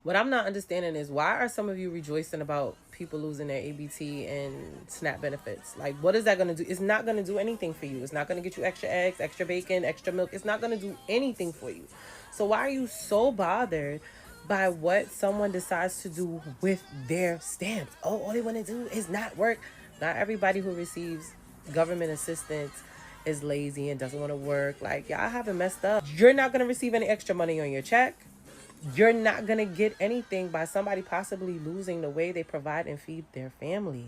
What I'm not understanding is why are some of you rejoicing about people losing their ABT and SNAP benefits? Like, what is that going to do? It's not going to do anything for you. It's not going to get you extra eggs, extra bacon, extra milk. It's not going to do anything for you. So why are you so bothered by what someone decides to do with their stamps? Oh, all they want to do is not work. Not everybody who receives government assistance is lazy and doesn't want to work. Like, y'all haven't messed up. You're not going to receive any extra money on your check. You're not going to get anything by somebody possibly losing the way they provide and feed their family.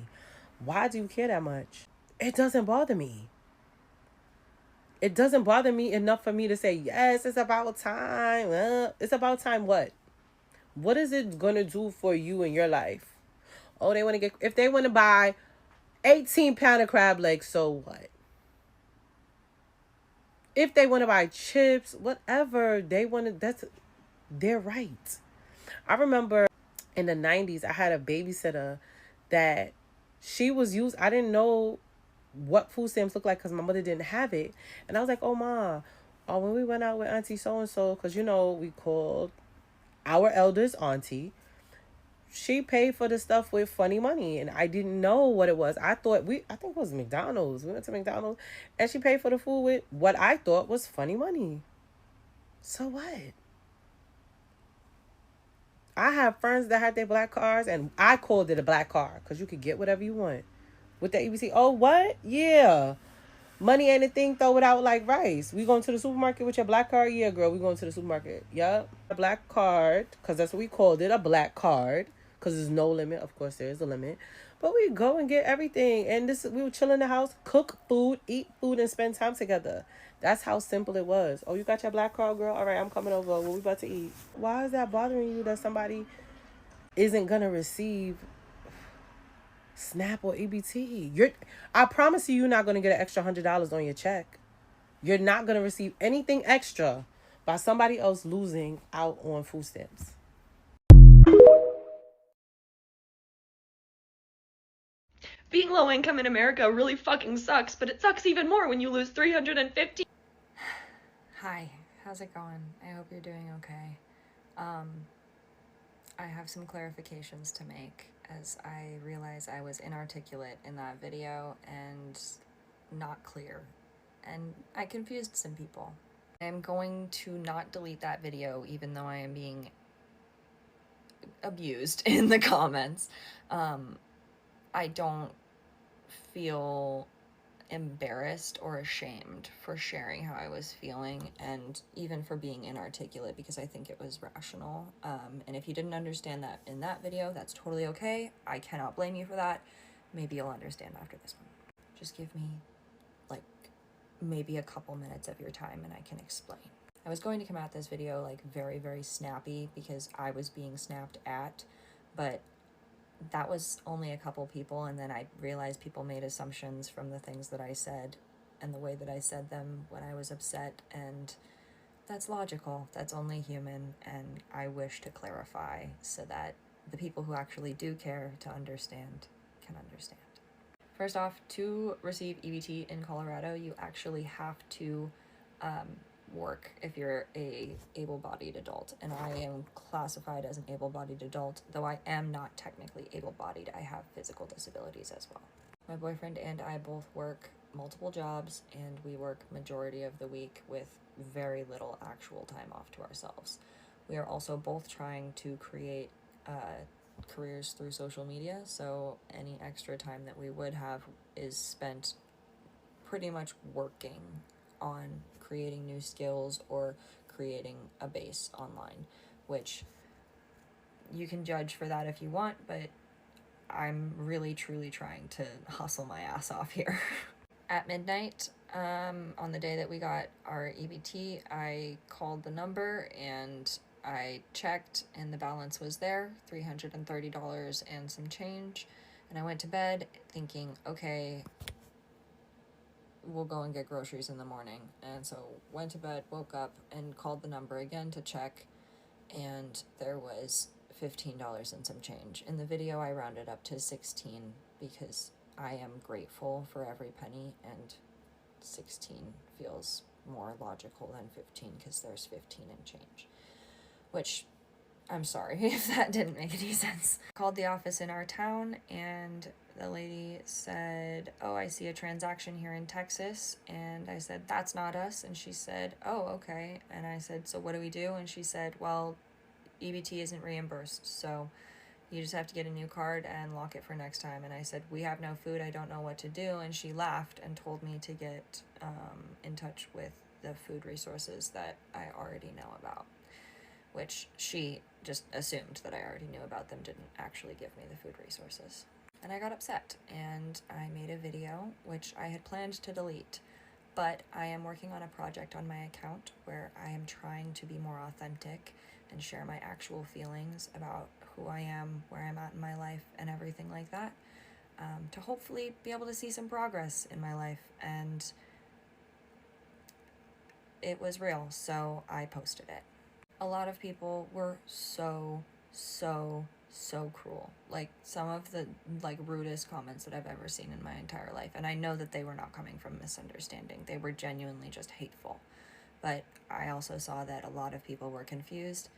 Why do you care that much? It doesn't bother me. It doesn't bother me enough for me to say, yes, it's about time. It's about time what? What is it going to do for you in your life? Oh, they want to get, if they want to buy 18-pound of crab legs, so what? If they want to buy chips, whatever they want to, that's their right. I remember in the 90s, I had a babysitter that she was used. I didn't know what food stamps looked like because my mother didn't have it. And I was like, oh, Ma, when we went out with Auntie so-and-so, because, we called our elders Auntie, she paid for the stuff with funny money. And I didn't know what it was. I think it was McDonald's. We went to McDonald's and she paid for the food with what I thought was funny money. So what? I have friends that had their black cars, and I called it a black car because you could get whatever you want with the EBT. Oh, what? Yeah. Money ain't a thing. Throw it out like rice. We going to the supermarket with your black card? Yeah, girl, we going to the supermarket. Yup. A black card, because that's what we called it, a black card, because there's no limit. Of course, there is a limit. But we go and get everything. And we would chill in the house, cook food, eat food, and spend time together. That's how simple it was. Oh, you got your black card, girl? All right, I'm coming over. What we about to eat? Why is that bothering you that somebody isn't going to receive SNAP or EBT? I promise you, you're not going to get an extra $100 on your check. You're not going to receive anything extra by somebody else losing out on food stamps. Being low income in America really fucking sucks, but it sucks even more when you lose 350. Hi, how's it going? I hope you're doing okay. I have some clarifications to make as I realize I was inarticulate in that video and not clear, and I confused some people. I'm going to not delete that video even though I am being abused in the comments. I don't feel embarrassed or ashamed for sharing how I was feeling, and even for being inarticulate, because I think it was rational. And if you didn't understand that in that video, that's totally okay. I cannot blame you for that. Maybe you'll understand after this one. Just give me like maybe a couple minutes of your time and I can explain. I was going to come at this video like very, very snappy because I was being snapped at, but that was only a couple people, and then I realized people made assumptions from the things that I said and the way that I said them when I was upset, and that's logical. That's only human, and I wish to clarify so that the people who actually do care to understand can understand. First off, to receive EBT in Colorado, you actually have to work if you're a able-bodied adult, and I am classified as an able-bodied adult, though I am not technically able-bodied. I have physical disabilities as well. My boyfriend and I both work multiple jobs, and we work majority of the week with very little actual time off to ourselves. We are also both trying to create careers through social media, so any extra time that we would have is spent pretty much working on creating new skills or creating a base online, which you can judge for that if you want, but I'm really truly trying to hustle my ass off here. At midnight, on the day that we got our EBT, I called the number and I checked and the balance was there, $330 and some change, and I went to bed thinking, okay, we'll go and get groceries in the morning. And so went to bed, woke up, and called the number again to check, and there was $15 and some change. In the video, I rounded up to 16 because I am grateful for every penny, and 16 feels more logical than 15 because there's 15 and change, which I'm sorry if that didn't make any sense. Called the office in our town, and the lady said, oh, I see a transaction here in Texas. And I said, that's not us. And she said, oh, okay. And I said, so what do we do? And she said, well, EBT isn't reimbursed, so you just have to get a new card and lock it for next time. And I said, we have no food, I don't know what to do. And she laughed and told me to get in touch with the food resources that I already know about, which she just assumed that I already knew about them, didn't actually give me the food resources. And I got upset, and I made a video, which I had planned to delete, but I am working on a project on my account where I am trying to be more authentic and share my actual feelings about who I am, where I'm at in my life, and everything like that, to hopefully be able to see some progress in my life. And it was real, so I posted it. A lot of people were so cruel. Like, some of the rudest comments that I've ever seen in my entire life. And I know that they were not coming from misunderstanding. They were genuinely just hateful. But I also saw that a lot of people were confused,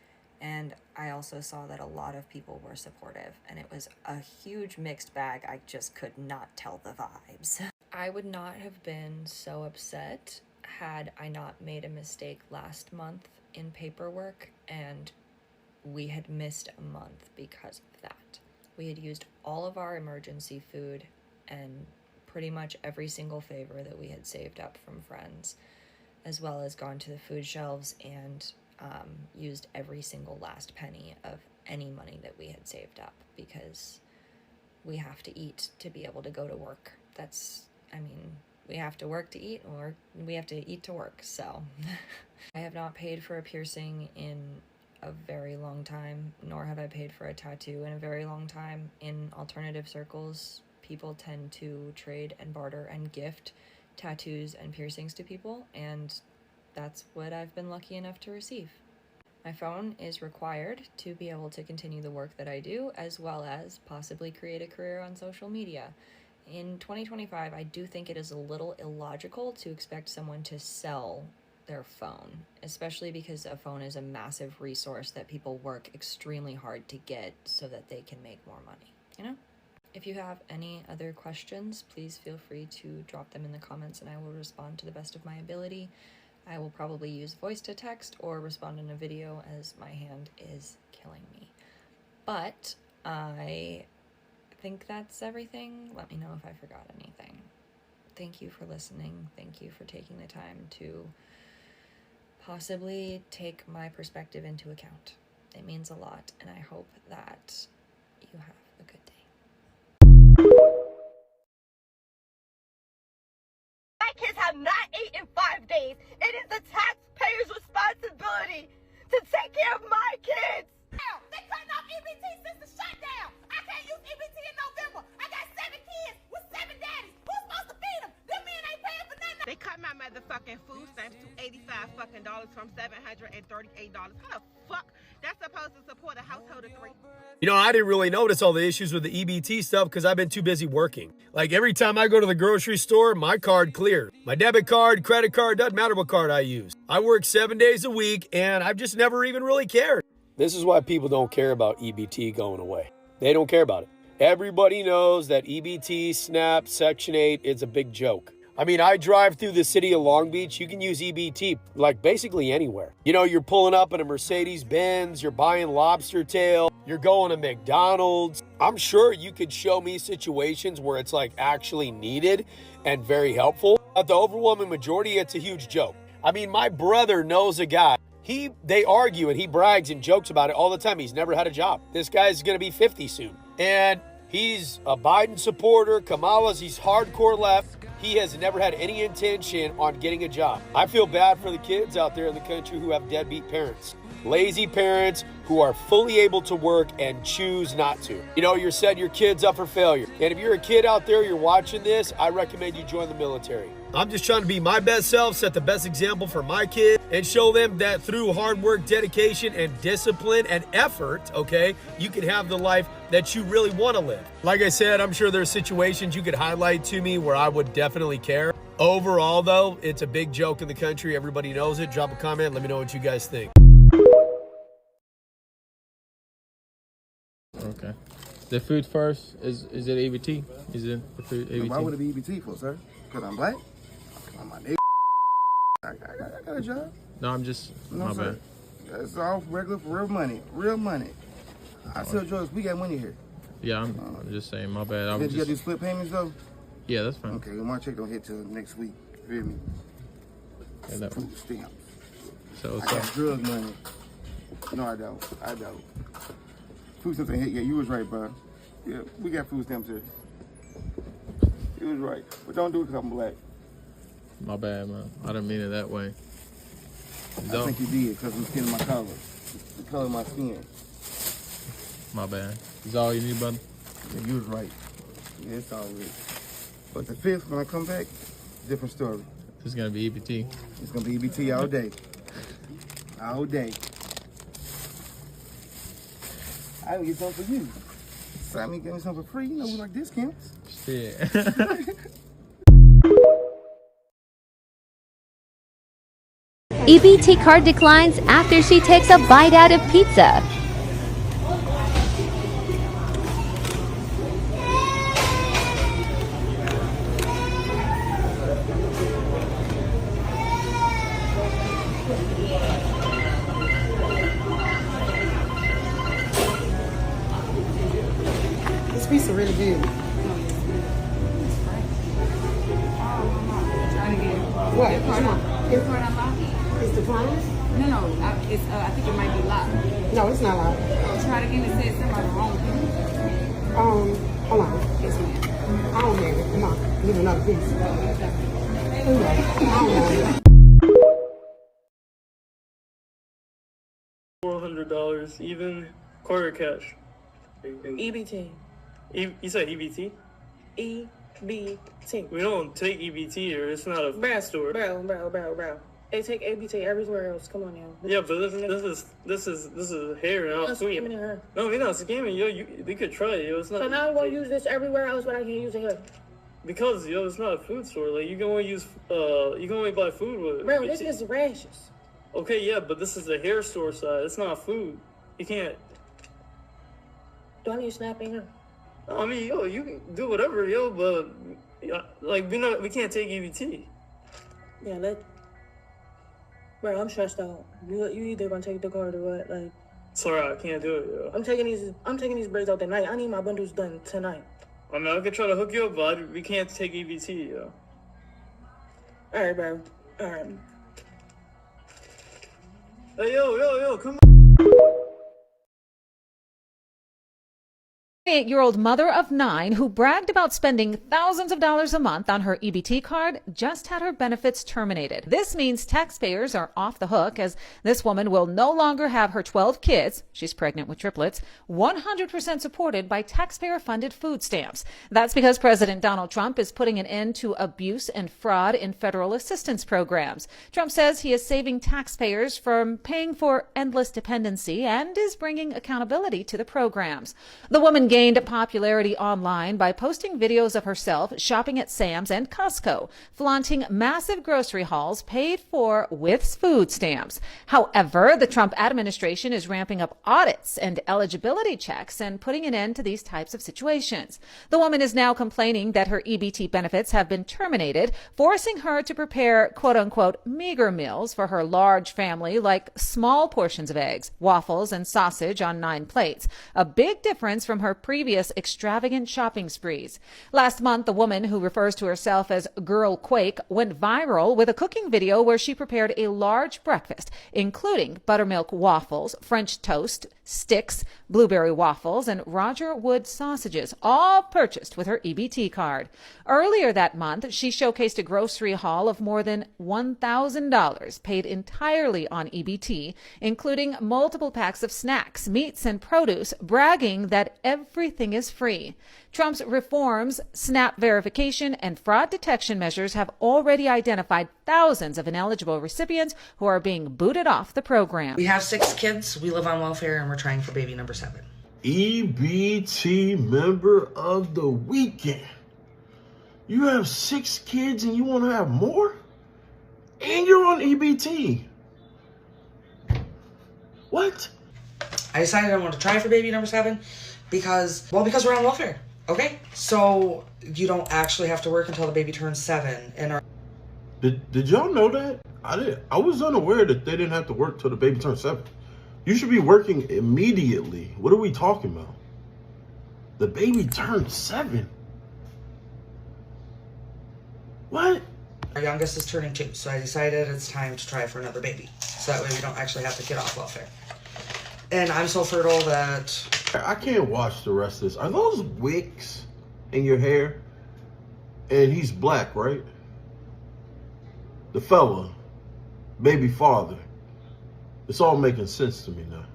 and I also saw that a lot of people were supportive, and it was a huge mixed bag. I just could not tell the vibes. I would not have been so upset had I not made a mistake last month in paperwork, and we had missed a month because of that. We had used all of our emergency food and pretty much every single favor that we had saved up from friends, as well as gone to the food shelves and used every single last penny of any money that we had saved up, because we have to eat to be able to go to work. We have to work to eat, or we have to eat to work, so. I have not paid for a piercing in a very long time, nor have I paid for a tattoo in a very long time. In alternative circles, people tend to trade and barter and gift tattoos and piercings to people, and that's what I've been lucky enough to receive. My phone is required to be able to continue the work that I do, as well as possibly create a career on social media. In 2025, I do think it is a little illogical to expect someone to sell their phone, especially because a phone is a massive resource that people work extremely hard to get so that they can make more money, you know? If you have any other questions, please feel free to drop them in the comments and I will respond to the best of my ability. I will probably use voice to text or respond in a video, as my hand is killing me. But I think that's everything. Let me know if I forgot anything. Thank you for listening. Thank you for taking the time to possibly take my perspective into account. It means a lot, and I hope that you have a good day. My kids have not eaten in 5 days. It is the taxpayer's responsibility to take care of my kids. They cutting off EBT since the shutdown. I can't use EBT in November. I got 7 kids with 7 daddies. Who's supposed to feed them? Them men ain't paying for nothing. They cut my motherfucking food stamps to $85 from $738. How the fuck that's supposed to support a household of 3? You know, I didn't really notice all the issues with the EBT stuff because I've been too busy working. Like, every time I go to the grocery store, my card clears. My debit card, credit card, doesn't matter what card I use. I work 7 days a week, and I've just never even really cared. This is why people don't care about EBT going away. They don't care about it. Everybody knows that EBT, SNAP, Section 8, it's a big joke. I mean, I drive through the city of Long Beach. You can use EBT like basically anywhere. You know, you're pulling up in a Mercedes-Benz, you're buying lobster tail, you're going to McDonald's. I'm sure you could show me situations where it's like actually needed and very helpful. But the overwhelming majority, it's a huge joke. I mean, my brother knows a guy. They argue and he brags and jokes about it all the time. He's never had a job. This guy's going to be 50 soon. And he's a Biden supporter. Kamala's, he's hardcore left. He has never had any intention on getting a job. I feel bad for the kids out there in the country who have deadbeat parents. Lazy parents who are fully able to work and choose not to. You know, you're setting your kids up for failure. And if you're a kid out there, you're watching this, I recommend you join the military. I'm just trying to be my best self, set the best example for my kids, and show them that through hard work, dedication, and discipline and effort, okay, you can have the life that you really want to live. Like I said, I'm sure there's situations you could highlight to me where I would definitely care. Overall, though, it's a big joke in the country. Everybody knows it. Drop a comment. Let me know what you guys think. Okay. The food first, is it EBT? Is it the food EBT? Why would it be EBT for, sir? Because I'm black? I'm my nigga. I got a job. No, I'm just, No, my sir. bad. It's all regular for real money. Real money. I sell drugs. We got money here. Yeah, I'm just saying, my bad. I Did was you got just, do split payments, though? yeah, that's fine. Okay, well, my check don't hit till next week. You feel me? Yeah, that, Food stamps. so I what's got up? drug money. No, I don't. Food stamps ain't hit yet. You was right, bro. Yeah, we got food stamps here. You was right. But don't do it because I'm black. My bad, man. I didn't mean it that way. I think you did because of the skin of my color. The color of my skin. My bad. Is all you need, brother? Yeah, you was right. Yeah, it's all good. But the 5th, when I come back, different story. It's gonna be EBT. It's gonna be EBT all day. All day. I can get something for you. Sammy gave me something for free. You know we like discounts. Shit. EBT card declines after she takes a bite out of pizza. This pizza really good. What? Come on. It's part unlocking. It's declining? No, I think it might be locked. No, it's not locked. Try it again. It says somebody wrong. Hold on. Yes, ma'am. I don't have it. Come on. Give me another piece. I don't have it. $400 even, quarter cash. EBT. You said EBT? EBT. We don't take EBT here. It's not a Bro, store. bro. They take EBT everywhere else. Come on now. Yeah, but this is hair now. I'm scamming her. No, we're not scamming. Yo, we could try it. Yo, it's not. So now I'm gonna use this everywhere else, but I can't use it here. Because yo, it's not a food store. Like you can only use you can only buy food with it. Bro, this is rashes. Okay, yeah, but this is the hair store side. It's not food. You can't. Do I need to snap in her? I mean, yo, you can do whatever, yo, but like we can't take EBT. Yeah, Bro, I'm stressed out. You either gonna take the card or what? Like, sorry, I can't do it, yo. I'm taking these braids out tonight. I need my bundles done tonight. I mean, I could try to hook you up, but we can't take EBT, yo. All right, bro. All right. Hey, yo, come on. 28-year-old mother of 9 who bragged about spending thousands of dollars a month on her EBT card just had her benefits terminated. This means taxpayers are off the hook as this woman will no longer have her 12 kids, she's pregnant with triplets, 100% supported by taxpayer-funded food stamps. That's because President Donald Trump is putting an end to abuse and fraud in federal assistance programs. Trump says he is saving taxpayers from paying for endless dependency and is bringing accountability to the programs. The woman gained popularity online by posting videos of herself shopping at Sam's and Costco, flaunting massive grocery hauls paid for with food stamps. However, the Trump administration is ramping up audits and eligibility checks and putting an end to these types of situations. The woman is now complaining that her EBT benefits have been terminated, forcing her to prepare quote-unquote meager meals for her large family, like small portions of eggs, waffles, and sausage on 9 plates. A big difference from her previous extravagant shopping sprees. Last month, the woman, who refers to herself as Girl Quake, went viral with a cooking video where she prepared a large breakfast, including buttermilk waffles, French toast, sticks, blueberry waffles, and Roger Wood sausages, all purchased with her EBT card. Earlier that month, she showcased a grocery haul of more than $1,000 paid entirely on EBT, including multiple packs of snacks, meats, and produce, bragging that everything is free. Trump's reforms, SNAP verification, and fraud detection measures have already identified thousands of ineligible recipients who are being booted off the program. We have 6 kids, we live on welfare, and we're trying for baby number 7. EBT member of the weekend. You have 6 kids and you want to have more? And you're on EBT. What? I decided I wanted to try for baby number 7 because we're on welfare, okay? So you don't actually have to work until the baby turns 7. And Did y'all know that? I was unaware that they didn't have to work till the baby turns 7. You should be working immediately. What are we talking about? The baby turned 7. What? Our youngest is turning 2, so I decided it's time to try for another baby. So that way we don't actually have to get off welfare. And I'm so fertile that... I can't watch the rest of this. Are those wigs in your hair? And he's black, right? The fella, baby father. It's all making sense to me now.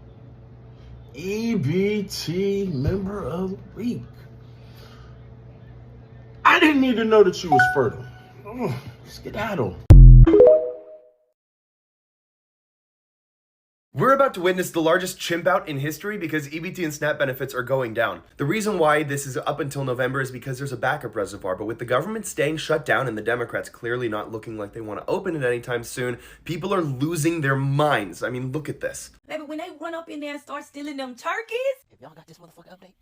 EBT member of the week. I didn't need to know that you was fertile. Oh, skedaddle. We're about to witness the largest chimp out in history because EBT and SNAP benefits are going down. The reason why this is up until November is because there's a backup reservoir, but with the government staying shut down and the Democrats clearly not looking like they want to open it anytime soon, people are losing their minds. I mean, look at this. Baby, when they run up in there and start stealing them turkeys, If y'all got this motherfucker update,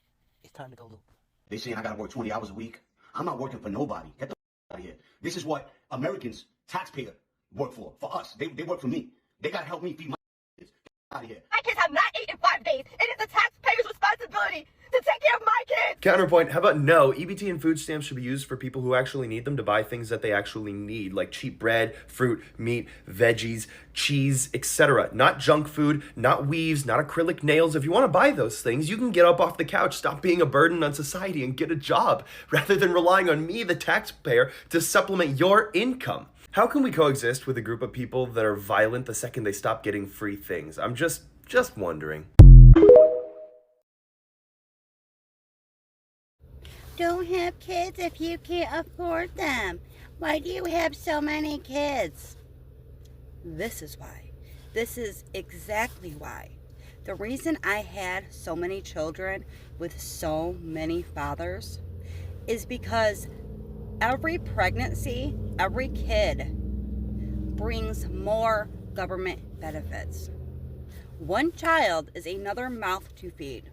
it's time to go loop. They saying I gotta work 20 hours a week. I'm not working for nobody. Get the out of here. This is what Americans, taxpayer, work for us. They work for me. They gotta help me feed my kids. Get out of here. my kids have not eaten in 5 days. It is the taxpayer's responsibility to take care of my kids. Counterpoint, how about no? EBT and food stamps should be used for people who actually need them to buy things that they actually need, like cheap bread, fruit, meat, veggies, cheese, etc. Not junk food, not weaves, not acrylic nails. If you want to buy those things, you can get up off the couch, stop being a burden on society, and get a job, rather than relying on me, the taxpayer, to supplement your income. How can we coexist with a group of people that are violent the second they stop getting free things? I'm just wondering. Don't have kids if you can't afford them. Why do you have so many kids? This is why. This is exactly why. The reason I had so many children with so many fathers is because every pregnancy, every kid brings more government benefits. One child is another mouth to feed,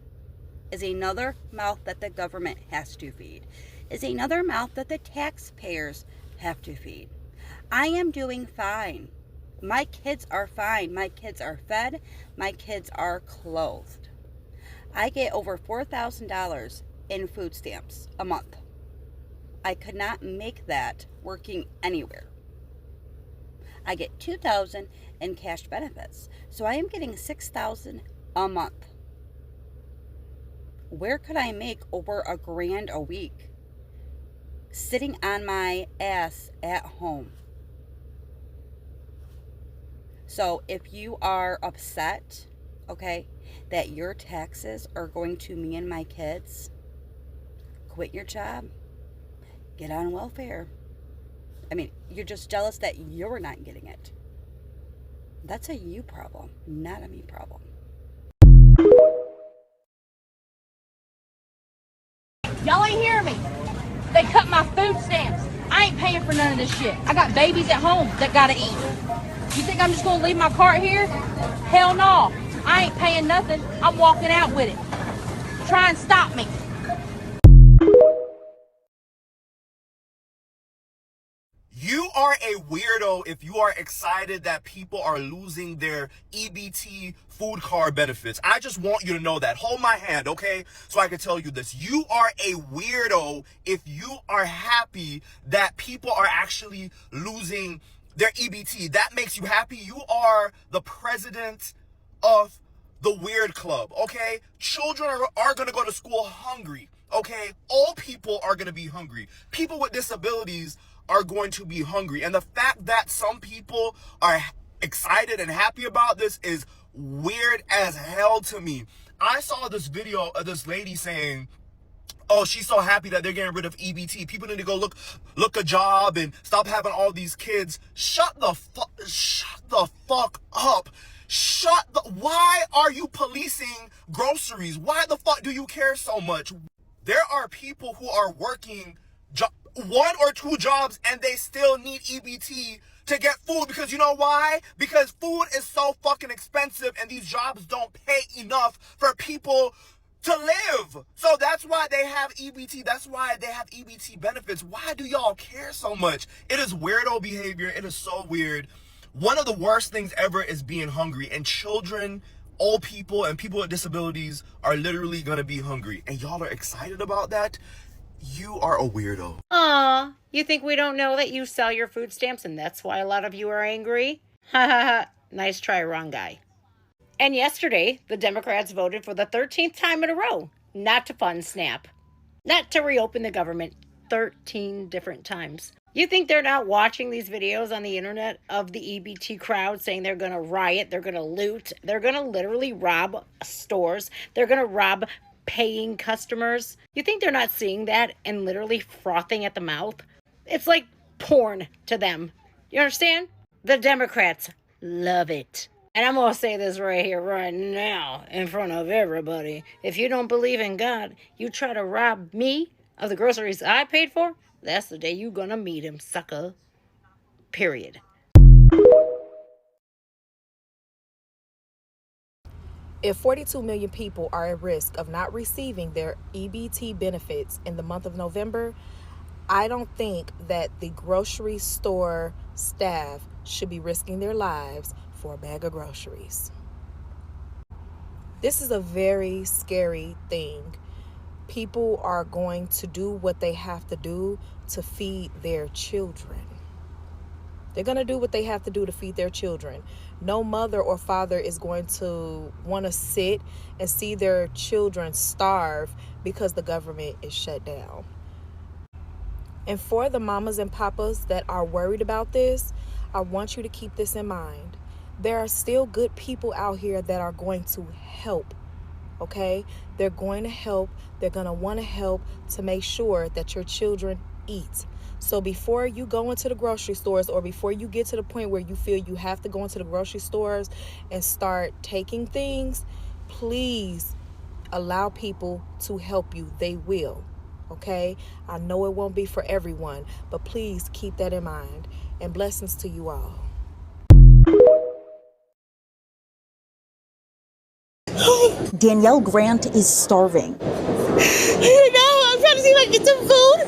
is another mouth that the government has to feed, is another mouth that the taxpayers have to feed. I am doing fine. My kids are fine. My kids are fed. My kids are clothed. I get over $4,000 in food stamps a month. I could not make that working anywhere. I get $2,000 in cash benefits. So I am getting $6,000 a month. Where could I make over $1,000 a week sitting on my ass at home? So if you are upset, okay, that your taxes are going to me and my kids, quit your job. Get on welfare. I mean, you're just jealous that you're not getting it. That's a you problem, not a me problem. Y'all ain't hear me. They cut my food stamps. I ain't paying for none of this shit. I got babies at home that gotta eat. You think I'm just gonna leave my cart here? Hell no. I ain't paying nothing. I'm walking out with it. Try and stop me. You are a weirdo if you are excited that people are losing their EBT food card benefits. I just want you to know that. Hold my hand, okay? So I can tell you this. You are a weirdo if you are happy that people are actually losing their EBT. That makes you happy. You are the president of the weird club, okay? Children are going to go to school hungry, okay? All people are going to be hungry. People with disabilities are going to be hungry. And the fact that some people are excited and happy about this is weird as hell to me. I saw this video of this lady saying, oh, she's so happy that they're getting rid of EBT. People need to go look a job and stop having all these kids. Shut the fuck up. Why are you policing groceries? Why the fuck do you care so much? There are people who are working 1 or 2 jobs and they still need EBT to get food, because you know why? Because food is so fucking expensive and these jobs don't pay enough for people to live. So that's why they have EBT. That's why they have EBT benefits. Why do y'all care so much? It is weirdo behavior. It is so weird. One of the worst things ever is being hungry, and children, old people, and people with disabilities are literally gonna be hungry. And y'all are excited about that? You are a weirdo. Aw, you think we don't know that you sell your food stamps and that's why a lot of you are angry? Ha ha ha. Nice try, wrong guy. And yesterday, the Democrats voted for the 13th time in a row not to fund SNAP, not to reopen the government 13 different times. You think they're not watching these videos on the internet of the EBT crowd saying they're going to riot, they're going to loot, they're going to literally rob stores, they're going to rob paying customers? You think they're not seeing that and literally frothing at the mouth? It's like porn to them. You understand? The Democrats love it. And I'm going to say this right here, right now, in front of everybody. If you don't believe in God, you try to rob me of the groceries I paid for, that's the day you're going to meet him, sucker. Period. If 42 million people are at risk of not receiving their EBT benefits in the month of November, I don't think that the grocery store staff should be risking their lives for a bag of groceries. This is a very scary thing. People are going to do what they have to do to feed their children. They're going to do what they have to do to feed their children. No mother or father is going to want to sit and see their children starve because the government is shut down. And for the mamas and papas that are worried about this, I want you to keep this in mind. There are still good people out here that are going to help. Okay? They're going to help. They're going to want to help to make sure that your children eat. So before you go into the grocery stores, or before you get to the point where you feel you have to go into the grocery stores and start taking things, please allow people to help you. They will. Okay? I know it won't be for everyone, but please keep that in mind. And blessings to you all. Danielle Grant is starving. You know, I'm trying to see if I can get some food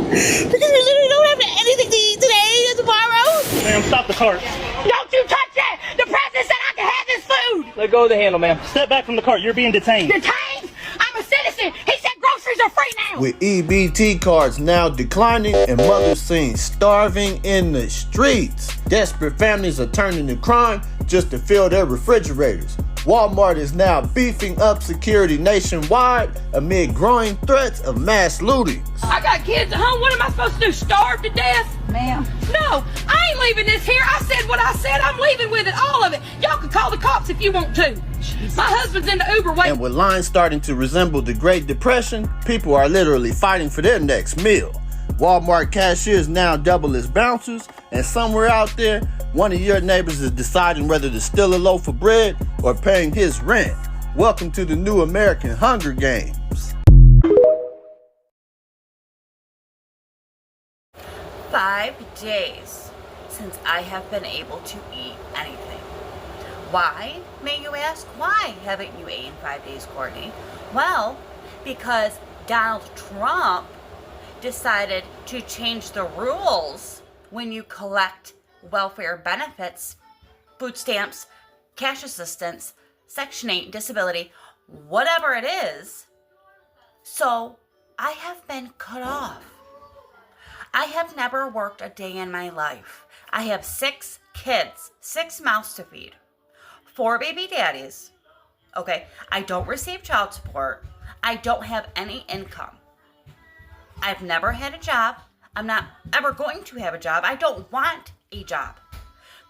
because we literally don't have anything to eat today or tomorrow. Ma'am, stop the cart. Don't you touch that! The president said I can have this food! Let go of the handle, ma'am. Step back from the cart. You're being detained. Detained? I'm a citizen. He said groceries are free now. With EBT cards now declining and mothers seen starving in the streets, desperate families are turning to crime just to fill their refrigerators. Walmart is now beefing up security nationwide amid growing threats of mass looting. I got kids at home. What am I supposed to do? Starve to death? Ma'am. No, I ain't leaving this here. I said what I said. I'm leaving with it, all of it. Y'all can call the cops if you want to. My husband's in the Uber waiting. And with lines starting to resemble the Great Depression, people are literally fighting for their next meal. Walmart cashiers now double as bouncers, and somewhere out there, one of your neighbors is deciding whether to steal a loaf of bread or paying his rent. Welcome to the new American Hunger Games. 5 days since I have been able to eat anything. Why, may you ask? Why haven't you eaten 5 days, Courtney? Well, because Donald Trump decided to change the rules when you collect welfare benefits, food stamps, cash assistance, Section 8, disability, whatever it is. So I have been cut off. I have never worked a day in my life. I have 6 kids, 6 mouths to feed, 4 baby daddies. Okay, I don't receive child support. I don't have any income. I've never had a job. I'm not ever going to have a job. I don't want a job.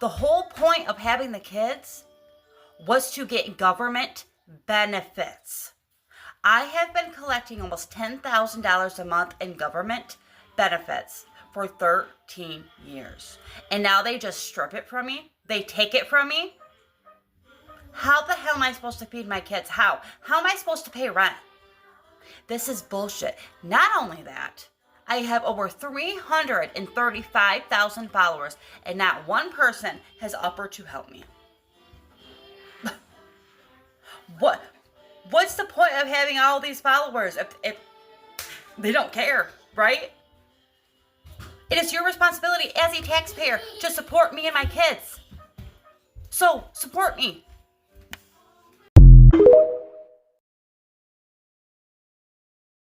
The whole point of having the kids was to get government benefits. I have been collecting almost $10,000 a month in government benefits for 13 years. And now they just strip it from me. They take it from me. How the hell am I supposed to feed my kids? How? How am I supposed to pay rent? This is bullshit. Not only that, I have over 335,000 followers, and not one person has offered to help me. What's the point of having all these followers if they don't care, right? It is your responsibility as a taxpayer to support me and my kids. So support me.